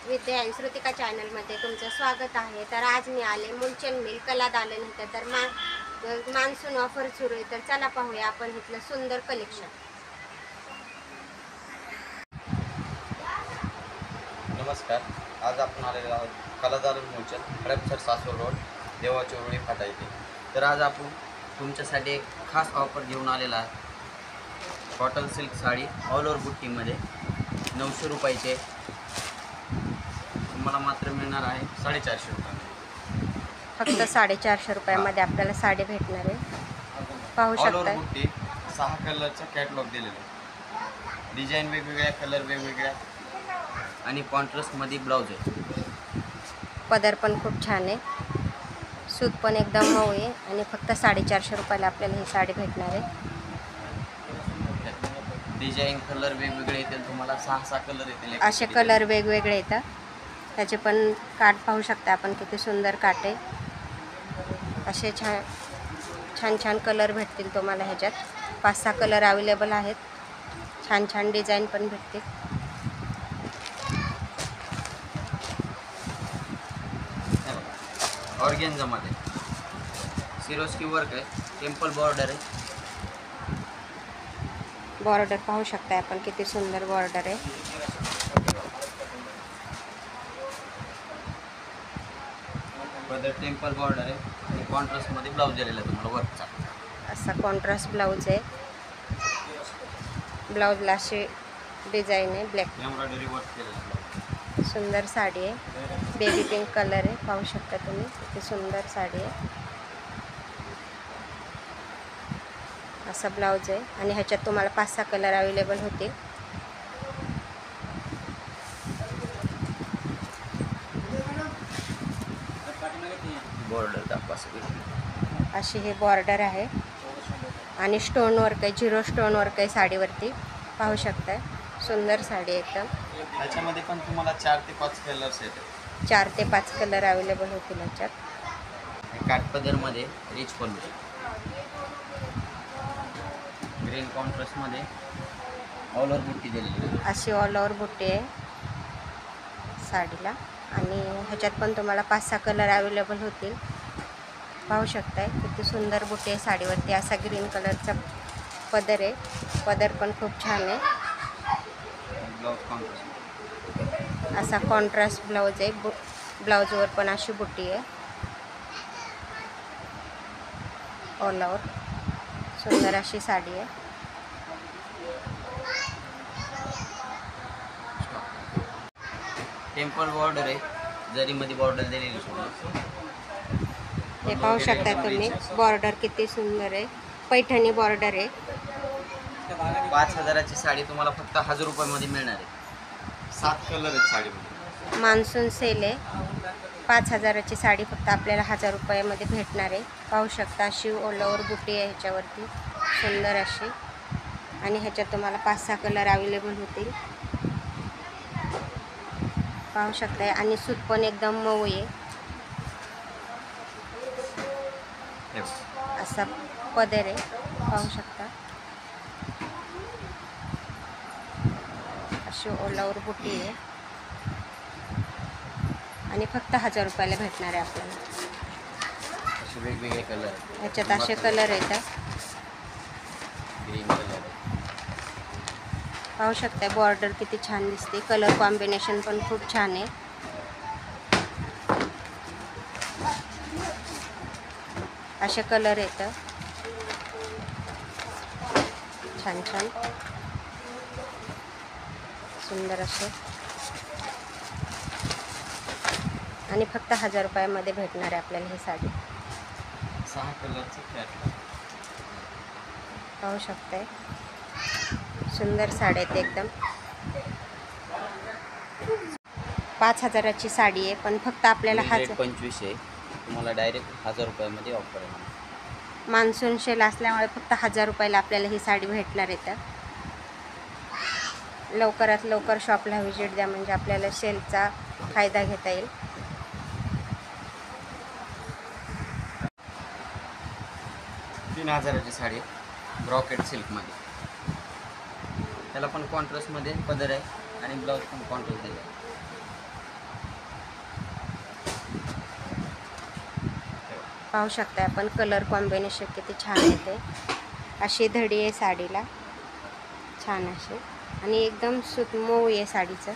विद्या आणि श्रुतिका चॅनलमध्ये तुमचं स्वागत आहे. तर आज मी आले मुलचंद मिल कला दालन इथं. तर मान्सून ऑफर सुरू आहे, तर चला पाहूया आपण इथलं सुंदर कलेक्शन. नमस्कार. आज आपण आलेलो आहोत कला दालन मुलचंद, हडपसर सासवड रोड, देवाची उरुळी फाटा येथे. तर आज आपण तुमच्यासाठी एक खास ऑफर घेऊन आलेला आहे. Cotton silk sari all over बुट्टीमध्ये 900 रुपयाचे तुम्हाला मात्र मिळणार आहे 450 रुपये. फक्त 450 रुपयामध्ये आपल्याला साडी भेटणार आहे. पाहू ऑल ओव्हर शकता. बुट्टी 6 कलरचं कॅटलॉग दिलेलं आहे. डिझाईन वेगवेगळ्या, कलर वेगवेगळ्या आणि कॉन्ट्रास्टमध्ये ब्लाऊज आहे. पदर पण खूप छान आहे. सूत पण एकदम मऊ आहे आणि फक्त 450 रुपयाला आपल्याला ही साडी भेटणार आहे. डिझाईन कलर वेगवेगळे येतील, तुम्हाला 6 कलर येतील. असे कलर वेगवेगळे येतात. त्याचे पण काठ पाहू शकता आपण, किती सुंदर काठ आहे. असे छान छान कलर भेटतील तुम्हाला ह्याच्यात. 5-6 कलर अवेलेबल आहेत. छान छान डिझाईन पण भेटतील. ऑर्गेन्झामध्ये सिरोस्की वर्क आहे, टेम्पल बॉर्डर आहे. बॉर्डर पाहू शकता आपण, किती सुंदर बॉर्डर आहे. पदर टेम्पल बॉर्डर आहे आणि कॉन्ट्रास्टमध्ये ब्लाऊज दिलेला आहे तुम्हाला वर्कचा. असा कॉन्ट्रास्ट ब्लाऊज आहे. ब्लाऊजला अशी डिझाईन आहे, ब्लॅक एम्ब्रॉयडरी वर्क केलेलं आहे. सुंदर साडी आहे. बेबी पिंक कलर आहे, पाहू शकता तुम्ही, किती सुंदर साडी आहे. असा ब्लाऊज आहे आणि ह्याच्यात तुम्हाला 5-6 कलर अवेलेबल होतील. बॉर्डर दाखवा सगळी. अशी हे बॉर्डर आहे आणि स्टोन वर्क आहे, 0 स्टोन वर्क आहे साडीवरती, पाहू शकताय. सुंदर साडी एकदम. त्याच्यामध्ये पण तुम्हाला 4 ते 5 कलर्स येतात. 4 ते 5 कलर अवेलेबल होतील ह्याच्यात. काठपदरमध्ये रिच पल्लू, ग्रीन कॉन्ट्रास्टमध्ये ऑल ओव्हर बुट्टी दिलेली आहे. अशी ऑल ओव्हर बुट्टी आहे साडीला आणि ह्याच्यात पण तुम्हाला 5-6 कलर अवेलेबल होतील. पाहू शकताय किती सुंदर बुट्टी आहे साडीवरती. असा ग्रीन कलरचा पदर आहे. पदर पण खूप छान आहे. ब्लाऊज कॉन्ट्रास्ट, असा कॉन्ट्रास्ट ब्लाऊज आहे. ब्लाऊजवर पण अशी बुट्टी आहे ऑल ओव्हर. सुंदर अशी साडी आहे. टेम्पल बॉर्डर आहे, जरीमध्ये बॉर्डर दिलेली आहे. हे पाहू शकता तुम्ही, बॉर्डर किती सुंदर आहे. पैठणी बॉर्डर आहे. 5000ची साडी तुम्हाला फक्त 1000 रुपयामध्ये मिळणार आहे. 7 कलर आहेत साडीमध्ये. मान्सून सेल आहे. 5000ची साडी फक्त आपल्याला 1000 रुपयामध्ये भेटणार आहे. पाहू शकता अशी ऑल ओव्हर बुट्टी आहे ह्याच्यावरती, सुंदर अशी. आणि ह्याच्यात तुम्हाला 5-6 कलर अवेलेबल होतील, पाहू शकताय. आणि सूत पण एकदम मऊ आहे. असा पदर आहे, पाहू शकता. अशी ऑल ओव्हर बुट्टी आहे आणि फक्त 1000 रुपयाला भेटणार आहे आपल्याला. असे वेगवेगळे कलर आहेत. ह्याच्यात असे कलर येतात, ग्रीन कलर, पाहू शकता. बॉर्डर किती छान दिसते. कलर कॉम्बिनेशन पण खूप छान आहे. असे कलर येतं छान छान सुंदर असे. आणि फक्त 1000 रुपयामध्ये भेटणार आहे आपल्याला ही साडी. 6 कलरचं कॅटलॉग पाहू शकताय. सुंदर साड्या आहेत एकदम. 5000ची साडी आहे, पण फक्त आपल्याला 25 आहे. तुम्हाला डायरेक्ट 1000 रुपयामध्ये ऑफर आहे. मान्सून सेल असल्यामुळे फक्त 1000 रुपयाला आपल्याला ही साडी भेटणार आहे. तर लवकरात लवकर शॉपला व्हिजिट द्या, म्हणजे आपल्याला सेलचा फायदा घेता येईल. तीन 3000ची साडी ब्रॉकेट सिल्कमध्ये. त्याला पण कॉन्ट्रास्टमध्ये पदर आहे आणि ब्लाऊज पण कॉन्ट्रास्ट दिला आहे. पाहू शकता आपण कलर कॉम्बिनेशन किती छान येते. अशी धडी आहे साडीला छान अशी आणि एकदम सूत मऊ आहे साडीचं.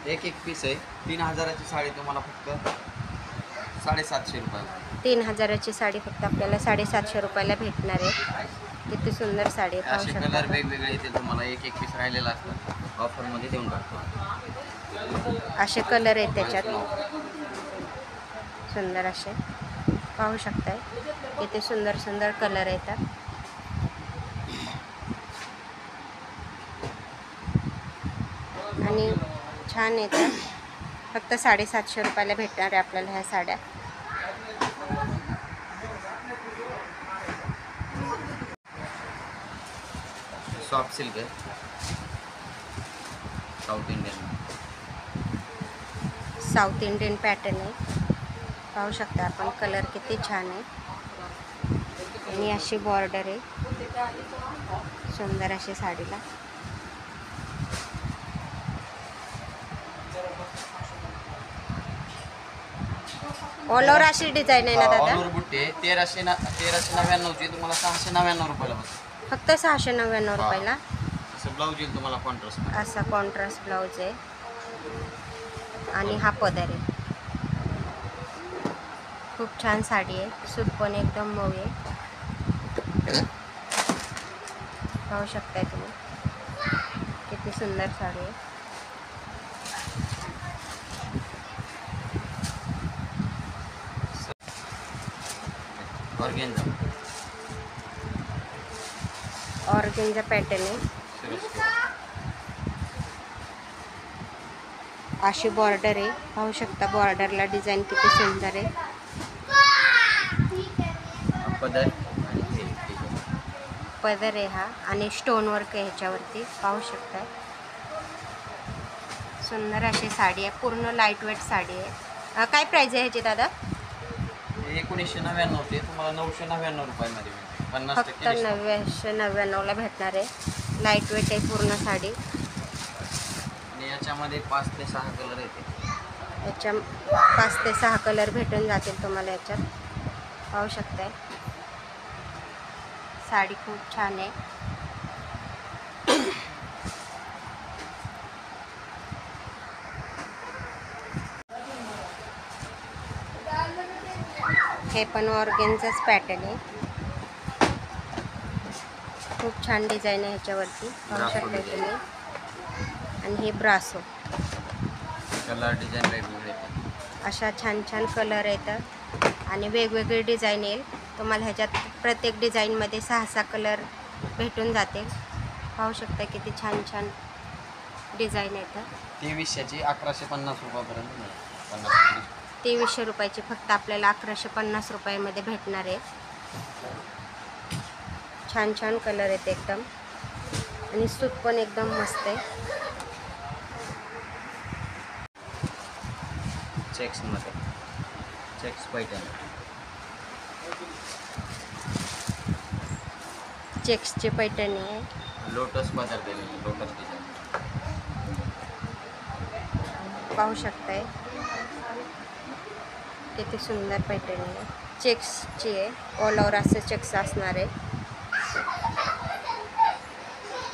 एक पीस आहे. 3000ची साडी तुम्हाला फक्त 750 रुपये. 3000ची साडी फक्त आपल्याला 750 रुपयाला भेटणार आहे. किती सुंदर साडी आहे पाहू असे शकता कलर आपण. वेगवेगळे येतील तुम्हाला. एक पीस राहिलेला असतं ऑफरमध्ये देऊन टाकतो. असे कलर आहेत त्याच्यात सुंदर असे पाहू शकताय. किती सुंदर सुंदर कलर येतात. आणि छान येतात. फक्त 750 रुपयाला भेटणार आहे आपल्याला ह्या साड्या. सॉफ्ट सिल्क आहे साऊथ इंडियन पॅटर्न आहे पाहू शकता आपण. कलर किती छान आहे आणि अशी बॉर्डर आहे सुंदर अशी साडीला. ऑल ओव्हर अशी डिझाईन आहे ना दादा. ऑल ओव्हर बुट्टी आहे. 1399ची तुम्हाला 699 रुपयाला बसते. फक्त 699 रुपयाला. असं ब्लाऊज येईल तुम्हाला कॉन्ट्रास्ट. असा कॉन्ट्रास्ट ब्लाऊज आहे आणि हा पदर आहे. खूप छान साडी आहे. सूत पण एकदम मऊ आहे पाहू शकताय तुम्ही. किती सुंदर साडी आहे. ऑर्गेन्झा पॅटर्न आहे. अशी बॉर्डर आहे पाहू शकता. बॉर्डरला डिझाईन किती सुंदर आहे. पदर आहे हा आणि स्टोन वर्क आहे ह्याच्यावरती पाहू शकता. सुंदर अशी साडी आहे. पूर्ण लाईट वेट साडी आहे. काय प्राइस आहे ह्याची दादा? 1999 ते तुम्हाला 999 रुपयामध्ये मिळते. 50% फक्त 999ला भेटणार आहे. लाईट वेट आहे पूर्ण साडी. आणि याच्यामध्ये 5 ते 6 कलर येते. याच्या 5 ते 6 कलर भेटून जातील तुम्हाला याच्यात पाहू शकताय. साडी खूप छान आहे. हे पण ऑर्गेन्झाच पॅटर्न आहे. खूप छान डिझाईन आहे ह्याच्यावरती पाहू शकता तुम्ही. आणि हे ब्रासो कलर डिझाईन वेगवेगळे येतात. अशा छान छान कलर येतात आणि वेगवेगळे डिझाईन येईल तुम्हाला. ह्याच्यात प्रत्येक डिझाईनमध्ये 6-6 कलर भेटून जातील पाहू शकता. किती छान छान डिझाईन येतात. 2300ची 1150 रुपयापर्यंत मिळेल. 2300 रुपयाची फक्त आपल्याला 1150 रुपयामध्ये भेटणार आहे. छान छान कलर आहेत एकदम आणि सूत पण एकदम मस्त आहे. चेक्समध्ये चेक्स पैठणी. चेक्सची पैठणी आहे. लोटस बदल दिलेली लोटस डिझाईन पाहू शकताय. किती सुंदर पैठणी आहे. चेक्सची आहे. ऑल ओव्हर असं चेक्स असणार आहे.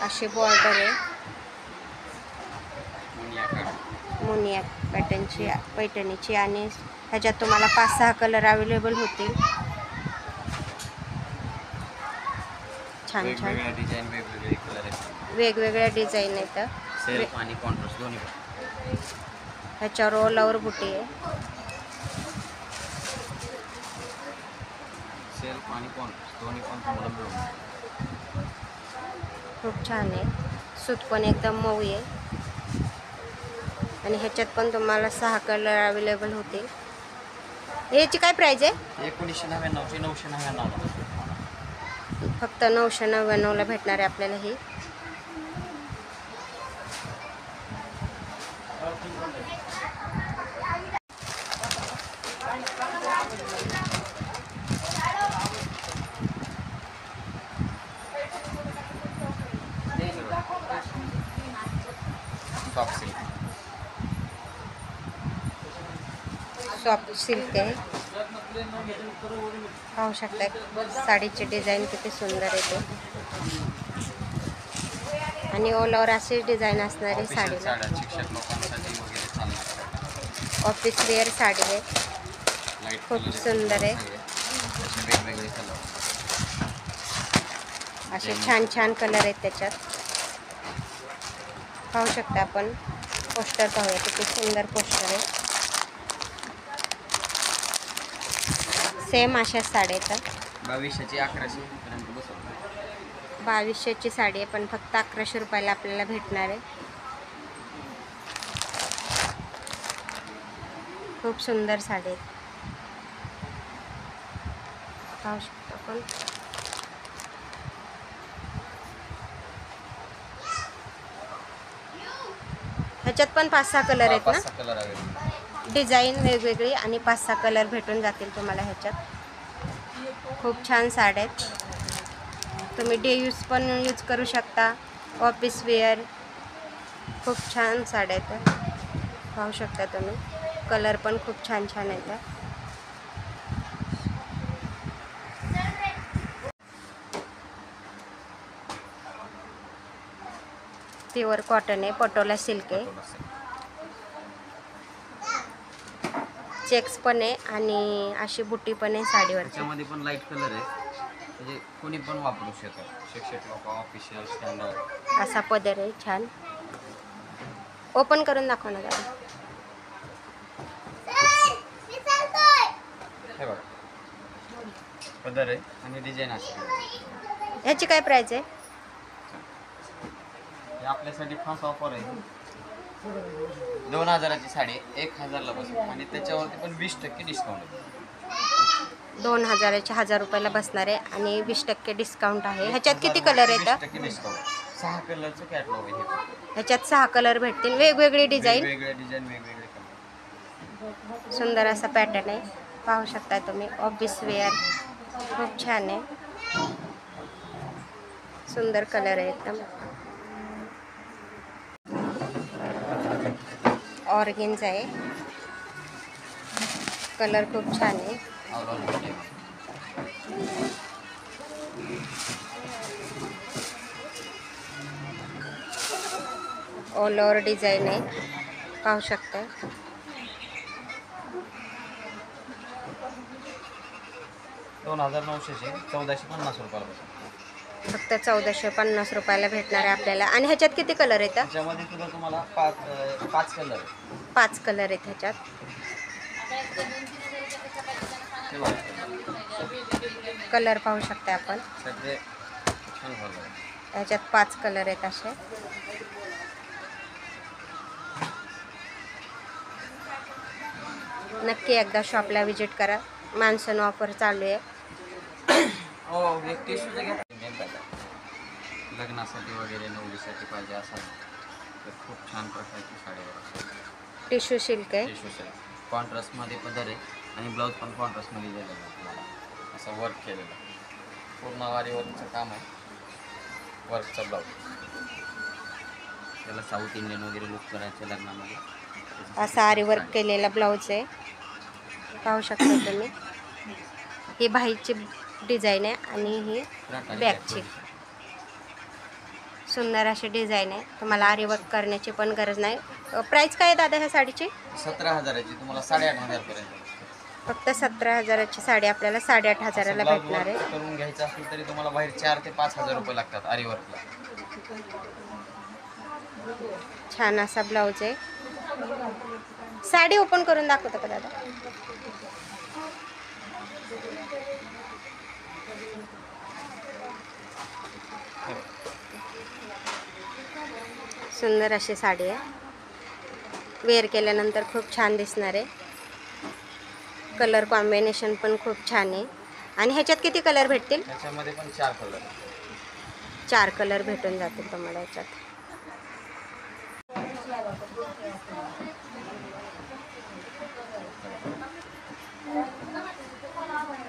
अशी बॉर्डर आहे. मुनिया पॅटर्नची पैठणीची आणि ह्याच्यात तुम्हाला 5-6 कलर अवेलेबल होतील. छान छान डिझाईन वेगवेगळे कलर आहेत. वेगवेगळ्या डिझाईन येतं. सेल्फ आणि कॉन्ट्रास्ट दोन्ही. ह्याच्यावर ऑल ओव्हर बुटी आहे. सेल्फ आणि कॉन्ट्रास्ट दोन्ही पण तुम्हाला मिळून. खूप छान आहे. सूत पण एकदम मऊ आहे आणि ह्याच्यात पण तुम्हाला 6 कलर अवेलेबल होतील. ह्याची काय प्राइस आहे? 1999ची 999. फक्त 999ला भेटणार आहे आपल्याला ही. Soft silk. सॉफ्ट सिल्क आहे. पाहू शकता साडीची डिझाईन किती सुंदर येते आणि ऑल ओव्हर अशी डिझाईन असणारी ऑफिशियल साडीला. साड्या शिक्षक लोकांसाठी वगैरे चालणार. ऑफिस वेअर साडी आहे, लाईट खूप कलर सुंदर आहे. त्याचे वेगवेगळे कलर. असे छान छान कलर आहेत त्याच्यात. पाहू शकता आपण. पोस्टर पाहूया किती सुंदर पोस्टर आहे. सेम अशाच साड्या येतात. 2200ची 1100 पर्यंत बसवतो. 2200ची साडी आहे, पण फक्त 1100 रुपयाला आपल्याला भेटणार आहे. खूप सुंदर साडी आहेत. पाहू शकतो आपण. ह्याच्यात पण 5-6 कलर आहेत ना. 5-6 कलर आहेत. डिझाईन वेगवेगळी आणि 5-6 कलर भेटून जातील तुम्हाला ह्याच्यात. खूप छान साड्या आहेत. तुम्ही डे यूज पण यूज करू शकता, ऑफिस वेअर. खूप छान साड्या आहेत. पाहू शकता तुम्ही. कलर पण खूप छान छान येतात. प्युअर कॉटन आहे, पटोला सिल्क आहे. चेक्स पण आहे आणि अशी बुट्टी पण आहे साडीवरची. त्याच्यामध्ये पण लाईट कलर आहे, म्हणजे कोणी पण वापरू शकतो. शिक्षक लोक, ऑफिशियल, स्टँडर्ड. असा पदर आहे छान. ओपन करून दाखव ना दादा. हे बघा, पदर आहे आणि डिझाईन असते. ह्याची काय प्राइस आहे? हे आपल्यासाठी खास ऑफर आहे. 2000ची साडी 1000ला बसेल आणि त्याच्यावरती पण 20% डिस्काउंट आहे. 2000च्या 1000 रुपयाला बसणार आहे आणि 20% डिस्काउंट आहे. ह्याच्यात किती कलर येतात? 20% डिस्काउंट. 6 कलरचं कॅटलॉग आहे हे. ह्याच्यात 6 कलर भेटतील. वेगवेगळी डिझाईन, वेगवेगळे डिझाईन, वेगवेगळे कलर. सुंदर असा पॅटर्न आहे. पाहू शकता तुम्ही. ऑफिस वेअर खूप छान आहे. सुंदर कलर आहे एकदम. ऑर्गेन्झा आहे. कलर खूप छान आहे. All over body. All over design आहे. पाहू शकता. $2900 1450 रुपयाला बसेल. फक्त 1450 रुपयाला भेटणार आहे आपल्याला. आणि ह्याच्यात किती कलर येतात? त्याच्यामध्ये सुद्धा तुम्हाला 5 कलर आहे. 5 कलर आहेत ह्याच्यात. हे बघा, कलर पाहू शकता आपण. सगळे छान कलर आहे. ह्याच्यात 5 कलर आहेत असे. नक्की एकदा शॉपला व्हिजिट करा. मान्सून ऑफर चालू आहे. हो, व्यक्ती सुद्धा घ्या. लग्नासाठी वगैरे नवरीसाठी पाहिजे असा तर खूप छान प्रकारची साडीवर असेल. टिश्यू सिल्क आहे. टिश्यू सिल्क कॉन्ट्रास्टमध्ये पदर आहे आणि ब्लाऊज पण कॉन्ट्रास्टमध्ये दिलेलं आहे तुम्हाला. असं वर्क केलेलं पूर्ण वारी वर्कचं काम आहे. वर्कचा ब्लाऊज. त्याला साऊथ इंडियन वगैरे लुक करायचं लग्नामध्ये. असा आरी वर्क केलेला ब्लाऊज आहे. पाहू शकता तुम्ही. ही बाहीची डिझाईन आहे आणि ही बॅकची. सुंदर अशी डिझाईन आहे. तुम्हाला आरी वर्क करण्याची पण गरज नाही. प्राईस काय आहे दादा ह्या साडीची? 17,000ची तुम्हाला 8,500 पर्यंत. फक्त 17,000ची साडी आपल्याला 8,500ला भेटणार आहे. करून घ्यायचं असेल तरी तुम्हाला बाहेर 4,000 ते 5,000 रुपये लागतात आरी वर्कला. छान असा ब्लाऊज आहे. साडी ओपन करून दाखवतो का दादा? सुंदर अशी साडी आहे. वेअर केल्यानंतर खूप छान दिसणार आहे. कलर कॉम्बिनेशन पण खूप छान आहे. आणि ह्याच्यात किती कलर भेटतील? त्याच्यामध्ये पण 4 कलर. 4 कलर भेटून जातील तुम्हाला ह्याच्यात.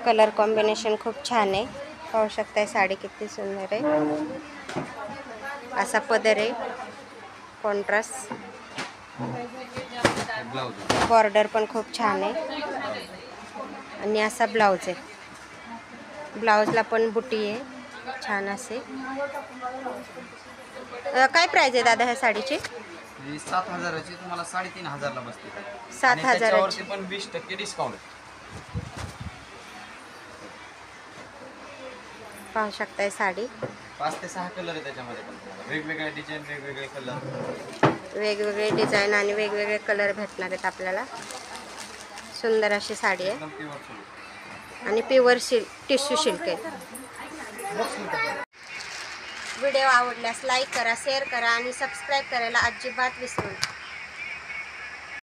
कलर कॉम्बिनेशन खूप छान आहे. पाहू शकताय साडी किती सुंदर आहे. असा पदर आहे. कॉन्ट्रास्ट. ब्लाऊज बॉर्डर पण खूप छान आहे आणि असा ब्लाऊज आहे. ब्लाऊजला पण बुटी आहे छान असे. काय प्राइस आहे दादा ह्या साडीची? ही 7,000ची तुम्हाला 3,500ला बसते. 7,000ची. त्याच्यावरती पण 20% डिस्काउंट. पाहू शकताय साडी. 5 ते 6 कलर आहे त्याच्यामध्ये पण तुम्हाला वेगवेगळे डिझाईन, वेगवेगळे कलर, वेगवेगळे डिझाईन आणि वेगवेगळे कलर भेटणार आहेत आपल्याला. सुंदर अशी साडी आहे एकदम प्युअर सिल्क. आणि प्युअर टिश्यू सिल्क आहे. व्हिडिओ आवडल्यास लाईक करा, शेअर करा आणि सबस्क्राईब करायला अजिबात विसरू नका.